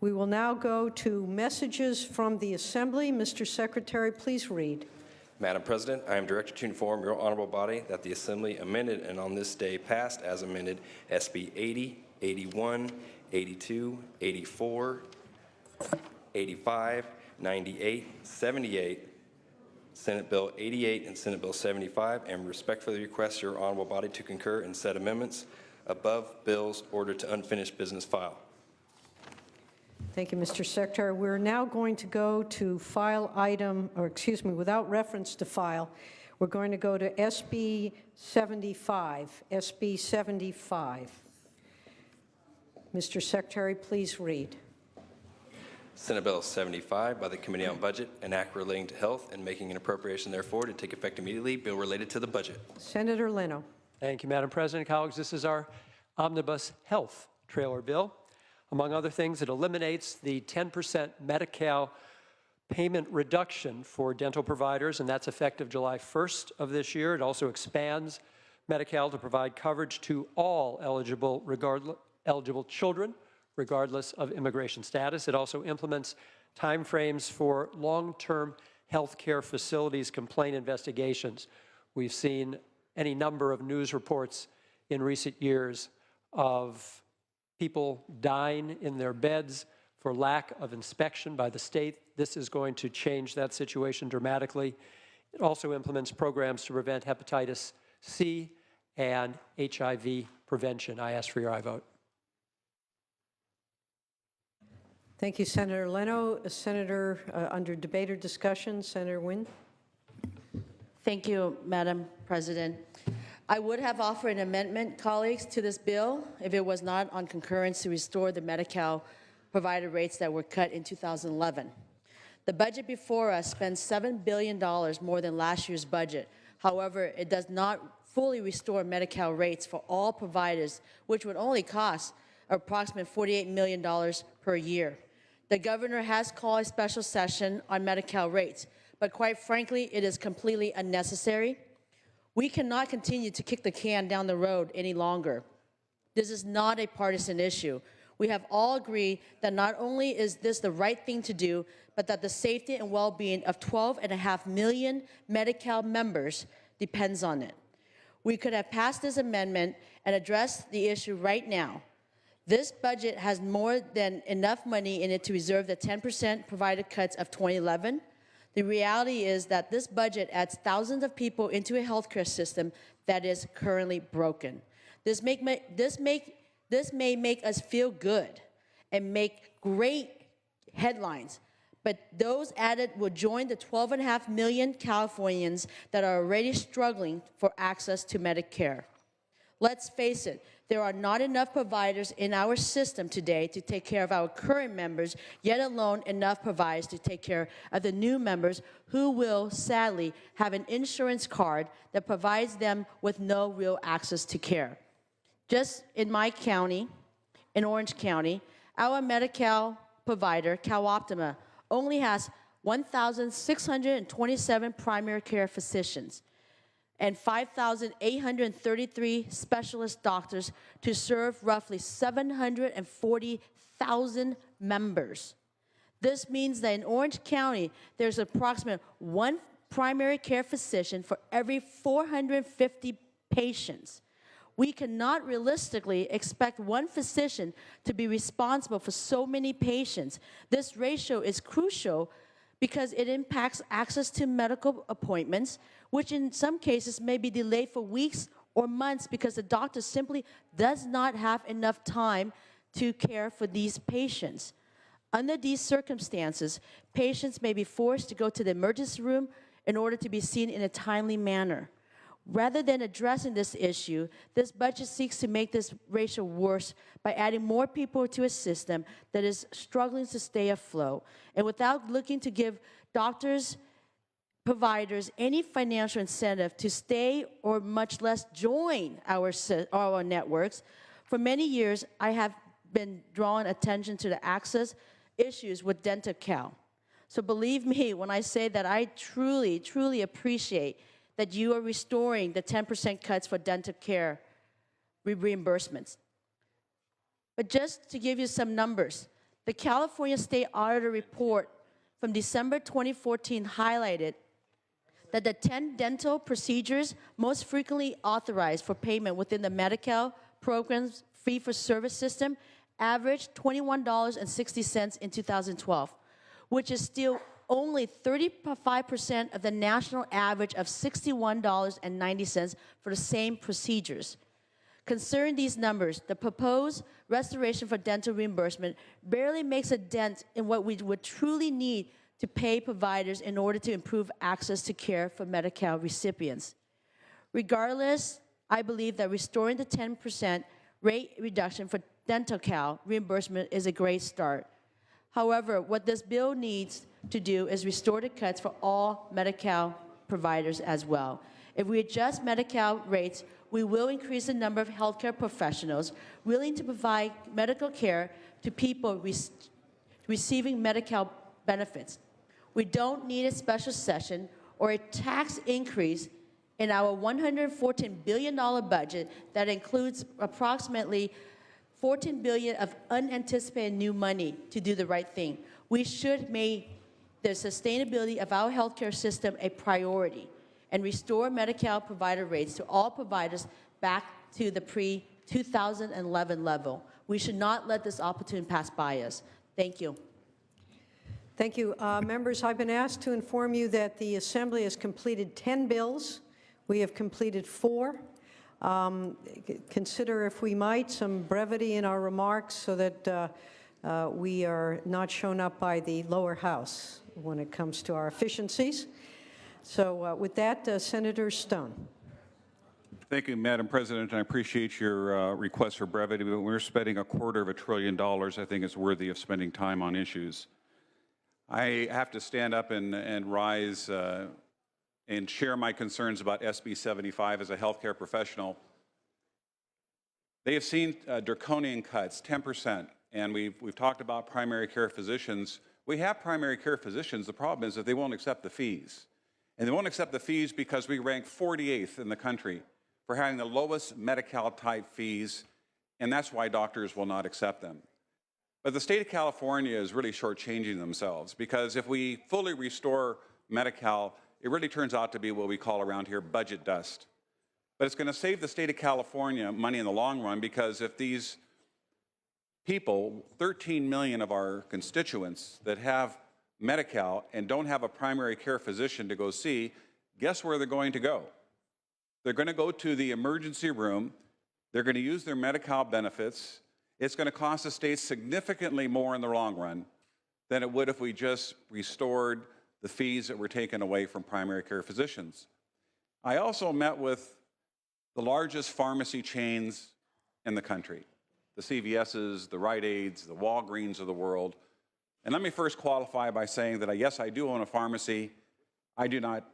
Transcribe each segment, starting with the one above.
We will now go to messages from the Assembly. Mr. Secretary, please read. Madam President, I am directed to inform your honorable body that the Assembly amended and on this day passed as amended SB 80, 81, 82, 84, 85, 98, 78, Senate Bill 88, and Senate Bill 75, and respectfully request your honorable body to concur in said amendments above bills ordered to unfinished business file. Thank you, Mr. Secretary. We're now going to go to file item, or excuse me, without reference to file, we're going to go to SB 75. SB 75. Mr. Secretary, please read. Senate Bill 75 by the Committee on Budget, an act relating to health and making an appropriation therefore to take effect immediately. Bill related to the budget. Senator Leno. Thank you, Madam President. Colleagues, this is our omnibus health trailer bill. Among other things, it eliminates the 10% Medi-Cal payment reduction for dental providers, and that's effective July 1st of this year. It also expands Medi-Cal to provide coverage to all eligible children, regardless of immigration status. It also implements timeframes for long-term health care facilities complaint investigations. We've seen any number of news reports in recent years of people dying in their beds for lack of inspection by the state. This is going to change that situation dramatically. It also implements programs to prevent hepatitis C and HIV prevention. I ask for your aye vote. Thank you, Senator Leno. Senator, under debate or discussion, Senator Wynne. Thank you, Madam President. I would have offered an amendment, colleagues, to this bill if it was not on concurrence to restore the Medi-Cal provider rates that were cut in 2011. The budget before us spends $7 billion more than last year's budget. However, it does not fully restore Medi-Cal rates for all providers, which would only cost approximately $48 million per year. The governor has called a special session on Medi-Cal rates, but quite frankly, it is completely unnecessary. We cannot continue to kick the can down the road any longer. This is not a partisan issue. We have all agreed that not only is this the right thing to do, but that the safety and well-being of 12.5 million Medi-Cal members depends on it. We could have passed this amendment and addressed the issue right now. This budget has more than enough money in it to reserve the 10% provided cuts of 2011. The reality is that this budget adds thousands of people into a healthcare system that is currently broken. This may make us feel good and make great headlines, but those added will join the 12.5 million Californians that are already struggling for access to Medicare. Let's face it, there are not enough providers in our system today to take care of our current members, yet alone enough providers to take care of the new members who will sadly have an insurance card that provides them with no real access to care. Just in my county, in Orange County, our Medi-Cal provider, CalOptima, only has 1,627 primary care physicians and 5,833 specialist doctors to serve roughly 740,000 members. This means that in Orange County, there's approximately one primary care physician for every 450 patients. We cannot realistically expect one physician to be responsible for so many patients. This ratio is crucial because it impacts access to medical appointments, which in some cases may be delayed for weeks or months because the doctor simply does not have enough time to care for these patients. Under these circumstances, patients may be forced to go to the emergency room in order to be seen in a timely manner. Rather than addressing this issue, this budget seeks to make this ratio worse by adding more people to a system that is struggling to stay afloat, and without looking to give doctors, providers any financial incentive to stay or much less join our networks. For many years, I have been drawing attention to the access issues with DentaCal. So believe me when I say that I truly, truly appreciate that you are restoring the 10% cuts for dental care reimbursements. But just to give you some numbers, The California State Auditor Report from December 2014 highlighted that the 10 dental procedures most frequently authorized for payment within the Medi-Cal program's fee-for-service system averaged $21.60 in 2012, which is still only 35% of the national average of $61.90 for the same procedures. Considering these numbers, the proposed restoration for dental reimbursement barely makes a dent in what we would truly need to pay providers in order to improve access to care for Medi-Cal recipients. Regardless, I believe that restoring the 10% rate reduction for DentalCal reimbursement is a great start. However, what this bill needs to do is restore the cuts for all Medi-Cal providers as well. If we adjust Medi-Cal rates, we will increase the number of healthcare professionals willing to provide medical care to people receiving Medi-Cal benefits. We don't need a special session or a tax increase in our $114 billion budget that includes approximately $14 billion of unanticipated new money to do the right thing. We should make the sustainability of our healthcare system a priority and restore Medi-Cal provider rates to all providers back to the pre-2011 level. We should not let this opportunity pass by us. Thank you. Thank you. Members, I've been asked to inform you that the Assembly has completed 10 bills. We have completed 4. Consider, if we might, some brevity in our remarks so that we are not shown up by the lower house when it comes to our efficiencies. So with that, Senator Stone. Thank you, Madam President, and I appreciate your request for brevity, but we're spending $250 billion. I think it's worthy of spending time on issues. I have to stand up and rise and share my concerns about SB 75 as a healthcare professional. They have seen draconian cuts, 10%, and we've talked about primary care physicians. We have primary care physicians. The problem is that they won't accept the fees. And they won't accept the fees because we rank 48th in the country for having the lowest Medi-Cal type fees, and that's why doctors will not accept them. But the state of California is really shortchanging themselves, because if we fully restore Medi-Cal, it really turns out to be what we call around here budget dust. But it's going to save the state of California money in the long run, because if these people, 13 million of our constituents that have Medi-Cal and don't have a primary care physician to go see, guess where they're going to go? They're going to go to the emergency room. They're going to use their Medi-Cal benefits. It's going to cost the state significantly more in the long run than it would if we just restored the fees that were taken away from primary care physicians. I also met with the largest pharmacy chains in the country, the CVS's, the Rite Aids, the Walgreens of the world. And let me first qualify by saying that, yes, I do own a pharmacy. I do not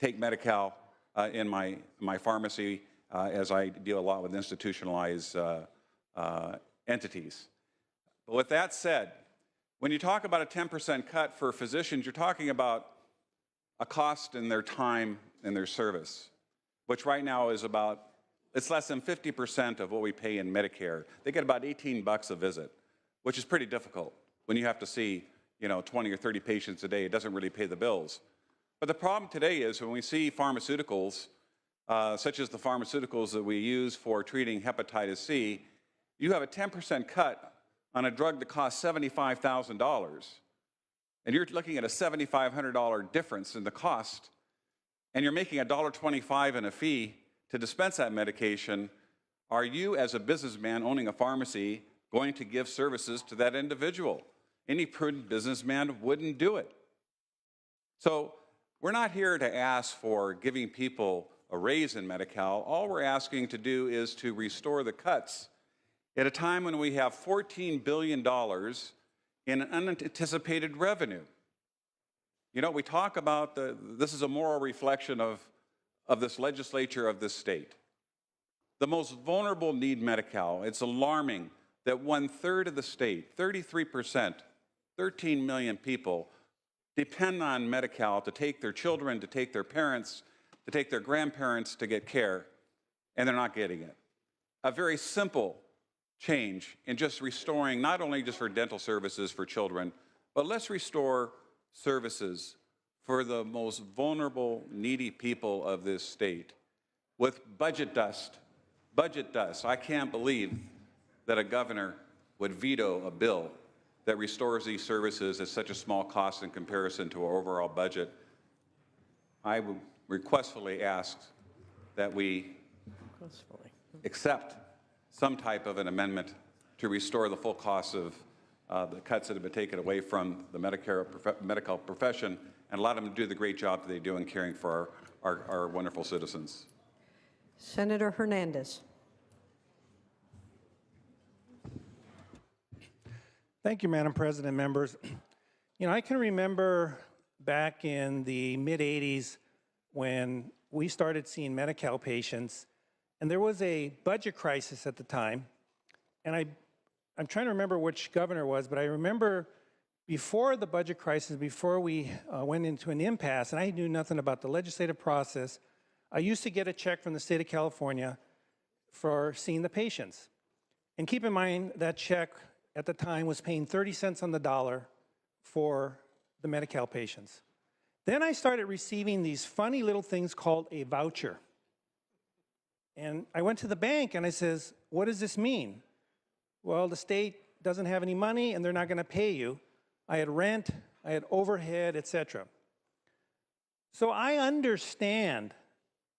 take Medi-Cal in my pharmacy as I deal a lot with institutionalized entities. But with that said, when you talk about a 10% cut for physicians, you're talking about a cost in their time and their service, which right now is it's less than 50% of what we pay in Medicare. They get about $18 a visit, which is pretty difficult when you have to see 20 or 30 patients a day. It doesn't really pay the bills. But the problem today is when we see pharmaceuticals, such as the pharmaceuticals that we use for treating hepatitis C, you have a 10% cut on a drug that costs $75,000, and you're looking at a $7,500 difference in the cost, and you're making $1.25 in a fee to dispense that medication. Are you, as a businessman owning a pharmacy, going to give services to that individual? Any prudent businessman wouldn't do it. So we're not here to ask for giving people a raise in Medi-Cal. All we're asking to do is to restore the cuts at a time when we have $14 billion in unanticipated revenue. We talk about this is a moral reflection of this legislature of this state. The most vulnerable need Medi-Cal. It's alarming that 1/3 of the state, 33%, 13 million people, depend on Medi-Cal to take their children, to take their parents, to take their grandparents to get care, and they're not getting it. A very simple change in just restoring, not only just for dental services for children, but let's restore services for the most vulnerable, needy people of this state. With budget dust, I can't believe that a governor would veto a bill that restores these services at such a small cost in comparison to our overall budget. I would requestfully ask that we accept some type of an amendment to restore the full cost of the cuts that have been taken away from the medical profession and allow them to do the great job that they do in caring for our wonderful citizens. Senator Hernandez. Thank you, Madam President, members. You know, I can remember back in the mid-'80s when we started seeing Medi-Cal patients, and there was a budget crisis at the time, and I'm trying to remember which governor it was, but I remember before the budget crisis, before we went into an impasse, and I knew nothing about the legislative process, I used to get a check from the state of California for seeing the patients. And keep in mind, that check at the time was paying 30 cents on the dollar for the Medi-Cal patients. Then I started receiving these funny little things called a voucher. And I went to the bank and I says, what does this mean? Well, the state doesn't have any money and they're not going to pay you. I had rent, I had overhead, etc. So I understand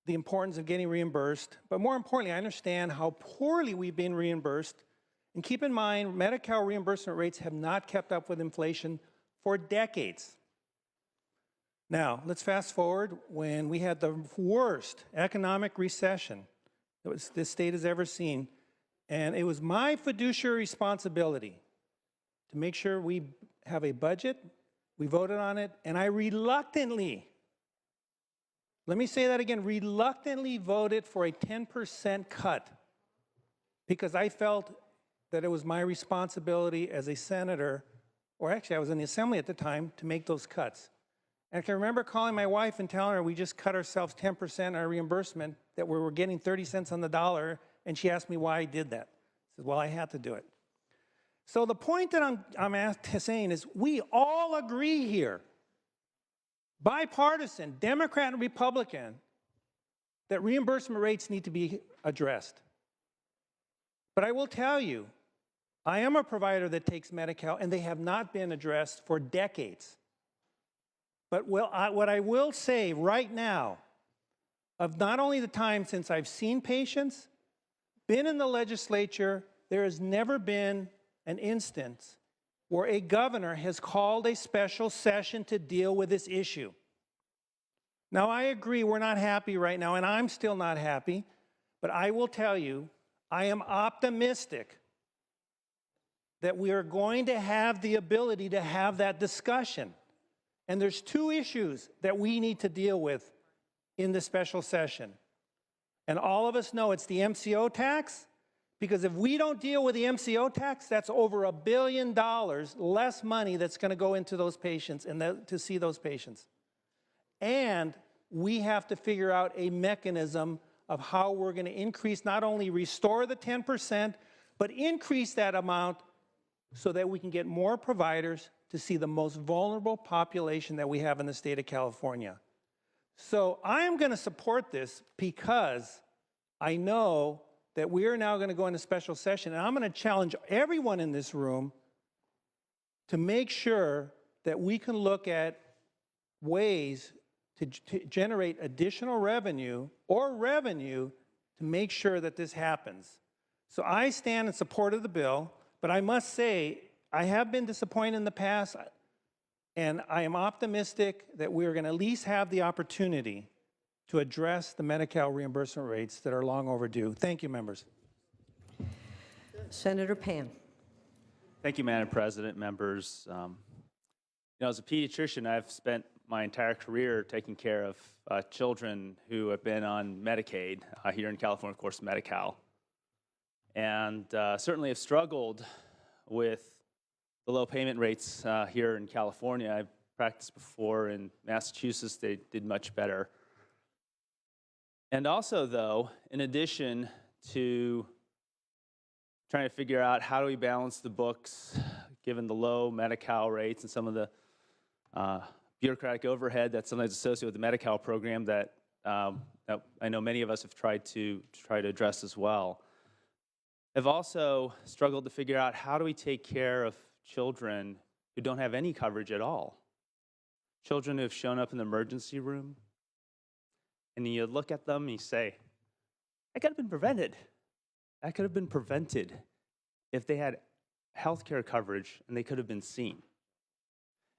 the importance of getting reimbursed, but more importantly, I understand how poorly we've been reimbursed. And keep in mind, Medi-Cal reimbursement rates have not kept up with inflation for decades. Now, let's fast forward when we had the worst economic recession that this state has ever seen. And it was my fiduciary responsibility to make sure we have a budget, we voted on it, and I reluctantly, let me say that again, reluctantly voted for a 10% cut because I felt that it was my responsibility as a senator, or actually I was in the assembly at the time, to make those cuts. And I can remember calling my wife and telling her we just cut ourselves 10% on our reimbursement, that we were getting 30 cents on the dollar, and she asked me why I did that. I said, well, I had to do it. So the point that I'm saying is we all agree here, bipartisan, Democrat and Republican, that reimbursement rates need to be addressed. But I will tell you, I am a provider that takes Medi-Cal, and they have not been addressed for decades. But what I will say right now, of not only the time since I've seen patients, been in the legislature, there has never been an instance where a governor has called a special session to deal with this issue. Now, I agree we're not happy right now, and I'm still not happy, but I will tell you, I am optimistic that we are going to have the ability to have that discussion. And there's two issues that we need to deal with in the special session. And all of us know it's the MCO tax, because if we don't deal with the MCO tax, that's over $1 billion less money that's going to go into those patients and to see those patients. And we have to figure out a mechanism of how we're going to increase, not only restore the 10%, but increase that amount so that we can get more providers to see the most vulnerable population that we have in the state of California. So I am going to support this because I know that we are now going to go into special session, and I'm going to challenge everyone in this room to make sure that we can look at ways to generate additional revenue to make sure that this happens. So I stand in support of the bill, but I must say, I have been disappointed in the past, and I am optimistic that we are going to at least have the opportunity to address the Medi-Cal reimbursement rates that are long overdue. Thank you, members. Senator Pan. Thank you, Madam President, members. As a pediatrician, I've spent my entire career taking care of children who have been on Medicaid here in California, of course, Medi-Cal, and certainly have struggled with the low payment rates here in California. I've practiced before in Massachusetts. They did much better. And also, though, in addition to trying to figure out how do we balance the books given the low Medi-Cal rates and some of the bureaucratic overhead that's sometimes associated with the Medi-Cal program that I know many of us have tried to address as well. I've also struggled to figure out how do we take care of children who don't have any coverage at all. Children who have shown up in the emergency room, and you look at them and you say, that could have been prevented. That could have been prevented if they had health care coverage and they could have been seen.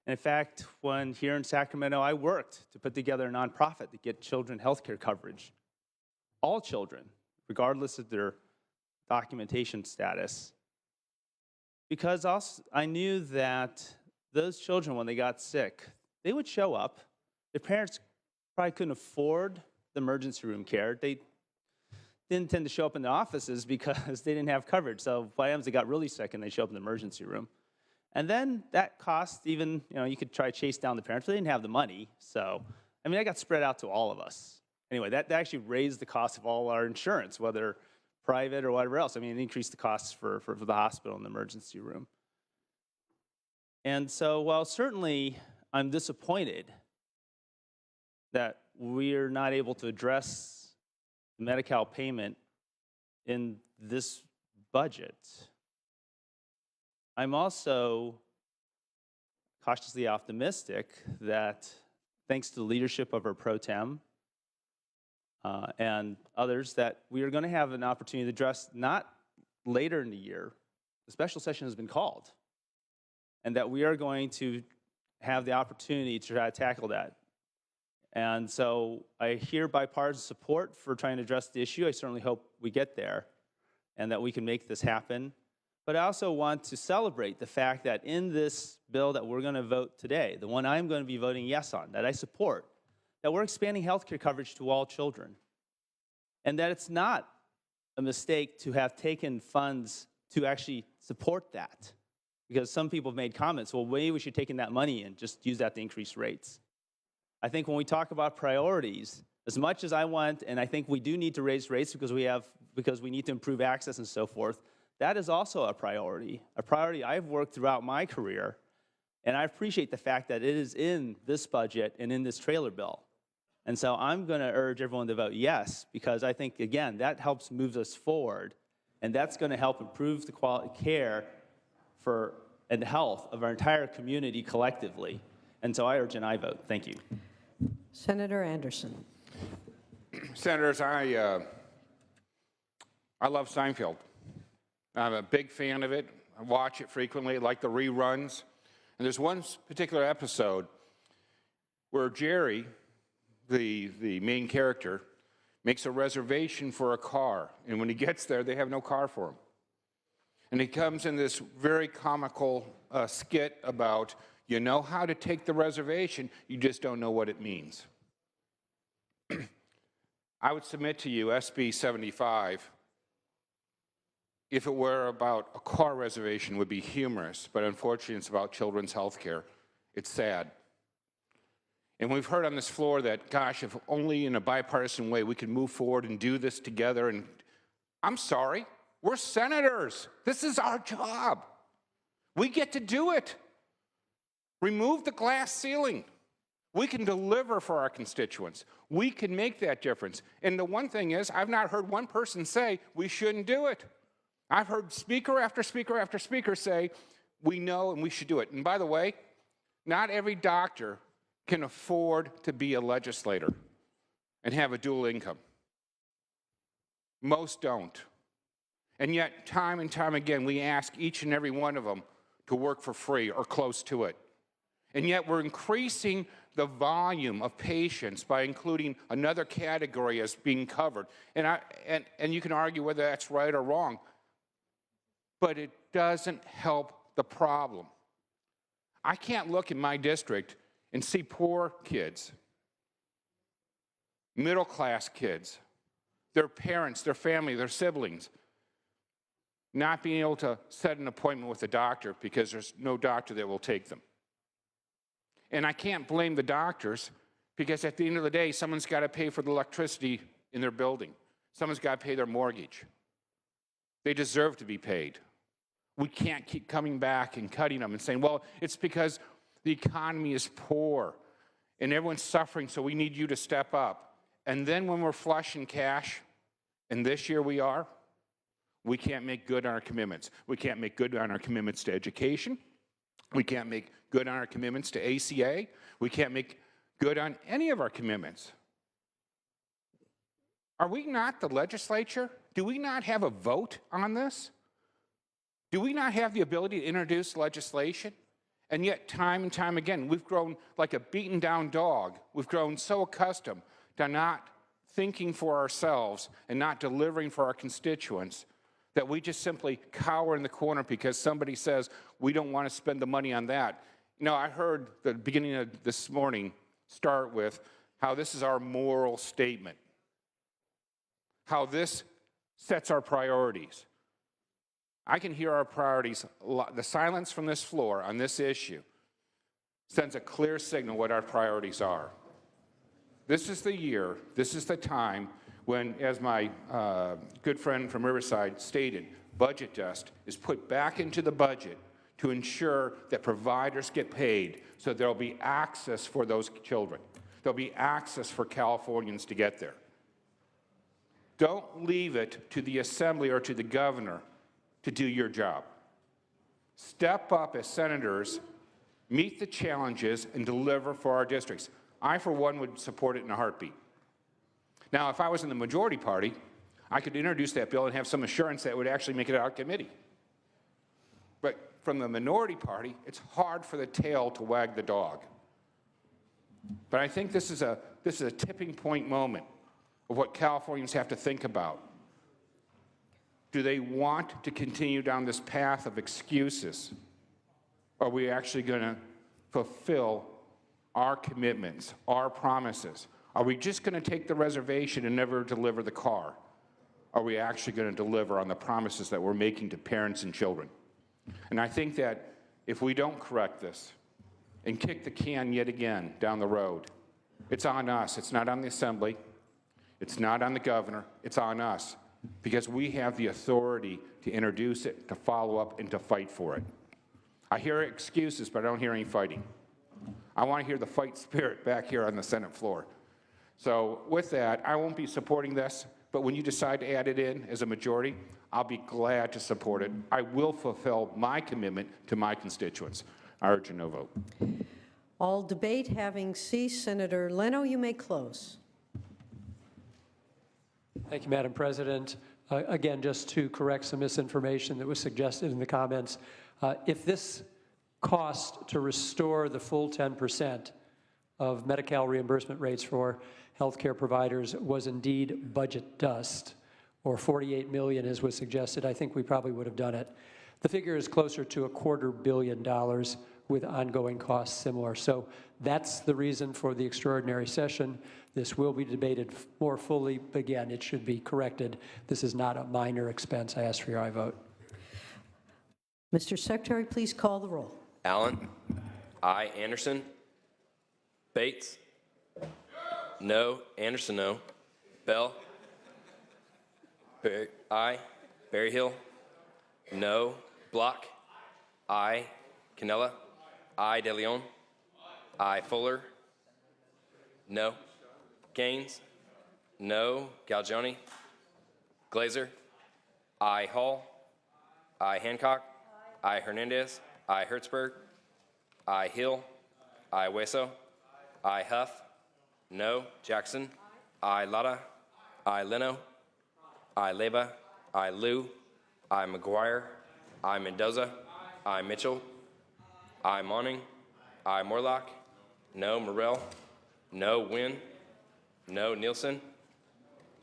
And in fact, when here in Sacramento, I worked to put together a nonprofit to get children health care coverage. All children, regardless of their documentation status. Because also, I knew that those children, when they got sick, they would show up. Their parents probably couldn't afford the emergency room care. They didn't tend to show up in the offices because they didn't have coverage. So by the time they got really sick and they show up in the emergency room. And then that cost even, you could try to chase down the parents, but they didn't have the money. So, that got spread out to all of us. Anyway, that actually raised the cost of all our insurance, whether private or whatever else. It increased the costs for the hospital and the emergency room. And so while certainly I'm disappointed that we're not able to address the Medi-Cal payment in this budget, I'm also cautiously optimistic that thanks to the leadership of our pro tem and others, that we are going to have an opportunity to address not later in the year. The special session has been called, and that we are going to have the opportunity to try to tackle that. And so I hear bipartisan support for trying to address the issue. I certainly hope we get there and that we can make this happen. But I also want to celebrate the fact that in this bill that we're going to vote today, the one I'm going to be voting yes on, that I support, that we're expanding health care coverage to all children. And that it's not a mistake to have taken funds to actually support that. Because some people have made comments, well, maybe we should take in that money and just use that to increase rates. I think when we talk about priorities, as much as I want, and I think we do need to raise rates because we need to improve access and so forth, that is also a priority I've worked throughout my career, and I appreciate the fact that it is in this budget and in this trailer bill. And so I'm going to urge everyone to vote yes, because I think, again, that helps move us forward, and that's going to help improve the quality care and health of our entire community collectively. And so I urge an aye vote. Thank you. Senator Anderson. Senators, I love Seinfeld. I'm a big fan of it. I watch it frequently, like the reruns. And there's one particular episode where Jerry, the main character, makes a reservation for a car. And when he gets there, they have no car for him. And he comes in this very comical skit about, you know how to take the reservation, you just don't know what it means. I would submit to you SB 75, if it were about a car reservation, would be humorous, but unfortunately it's about children's health care. It's sad. And we've heard on this floor that, gosh, if only in a bipartisan way we could move forward and do this together. And I'm sorry, we're senators. This is our job. We get to do it. Remove the glass ceiling. We can deliver for our constituents. We can make that difference. And the one thing is, I've not heard one person say we shouldn't do it. I've heard speaker after speaker after speaker say, we know and we should do it. And by the way, not every doctor can afford to be a legislator and have a dual income. Most don't. And yet, time and time again, we ask each and every one of them to work for free or close to it. And yet, we're increasing the volume of patients by including another category as being covered. And you can argue whether that's right or wrong, but it doesn't help the problem. I can't look in my district and see poor kids, middle-class kids, their parents, their family, their siblings, not being able to set an appointment with a doctor because there's no doctor that will take them. And I can't blame the doctors because at the end of the day, someone's got to pay for the electricity in their building. Someone's got to pay their mortgage. They deserve to be paid. We can't keep coming back and cutting them and saying, well, it's because the economy is poor and everyone's suffering, so we need you to step up. And then when we're flush in cash, and this year we are, we can't make good on our commitments. We can't make good on our commitments to education. We can't make good on our commitments to ACA. We can't make good on any of our commitments. Are we not the legislature? Do we not have a vote on this? Do we not have the ability to introduce legislation? And yet, time and time again, we've grown like a beaten down dog. We've grown so accustomed to not thinking for ourselves and not delivering for our constituents that we just simply cower in the corner because somebody says, we don't want to spend the money on that. You know, I heard the beginning of this morning start with how this is our moral statement, how this sets our priorities. I can hear our priorities. The silence from this floor on this issue sends a clear signal what our priorities are. This is the year, this is the time when, as my good friend from Riverside stated, budget dust is put back into the budget to ensure that providers get paid so there'll be access for those children. There'll be access for Californians to get there. Don't leave it to the Assembly or to the governor to do your job. Step up as senators, meet the challenges, and deliver for our districts. I, for one, would support it in a heartbeat. Now, if I was in the majority party, I could introduce that bill and have some assurance that it would actually make it out of committee. But from the minority party, it's hard for the tail to wag the dog. But I think this is a tipping point moment of what Californians have to think about. Do they want to continue down this path of excuses? Are we actually going to fulfill our commitments, our promises? Are we just going to take the reservation and never deliver the car? Are we actually going to deliver on the promises that we're making to parents and children? And I think that if we don't correct this and kick the can yet again down the road, it's on us. It's not on the Assembly. It's not on the governor. It's on us, because we have the authority to introduce it, to follow up, and to fight for it. I hear excuses, but I don't hear any fighting. I want to hear the fight spirit back here on the Senate floor. So with that, I won't be supporting this, but when you decide to add it in as a majority, I'll be glad to support it. I will fulfill my commitment to my constituents. I urge a no vote. All debate having ceased, Senator Leno, you may close. Thank you, Madam President. Again, just to correct some misinformation that was suggested in the comments, if this cost to restore the full 10% of Medi-Cal reimbursement rates for healthcare providers was indeed budget dust, or $48 million as was suggested, I think we probably would have done it. The figure is closer to $250 million with ongoing costs similar. So that's the reason for the extraordinary session. This will be debated more fully. Again, it should be corrected. This is not a minor expense. I ask for your aye vote. Mr. Secretary, please call the roll. Allen? Aye. Anderson? Bates? No. Anderson, no. Bell? Aye. Berryhill? No. Block? Aye. Cannella? Aye. De Leon? Aye. Fuller? No. Gaines? No. Galgioni? Glazer? Aye. Hall? Aye. Hancock? Aye. Hernandez? Aye. Hertzberg? Aye. Hill? Aye. Hueso? Aye. Huff? No. Jackson? Aye. Lada? Aye. Leno? Aye. Leyva? Aye. Liu? Aye. McGuire? Aye. Mendoza? Aye. Mitchell? Aye. Monning? Aye. Morlock? No. Morrell? No. Wynn? No. Nielsen?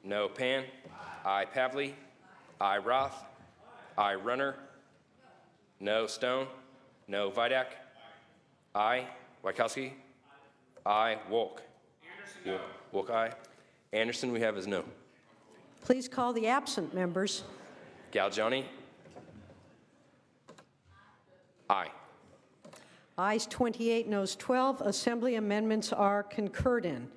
No. Pan? Aye. Pavley? Aye. Roth? Aye. Runner? No. Stone? No. Vidak? Aye. Wachowski? Aye. Wolk? Wolk, aye. Anderson, we have as no. Please call the absent members. Galgioni? Aye. Ayes 28, noes 12. Assembly amendments are concurred in.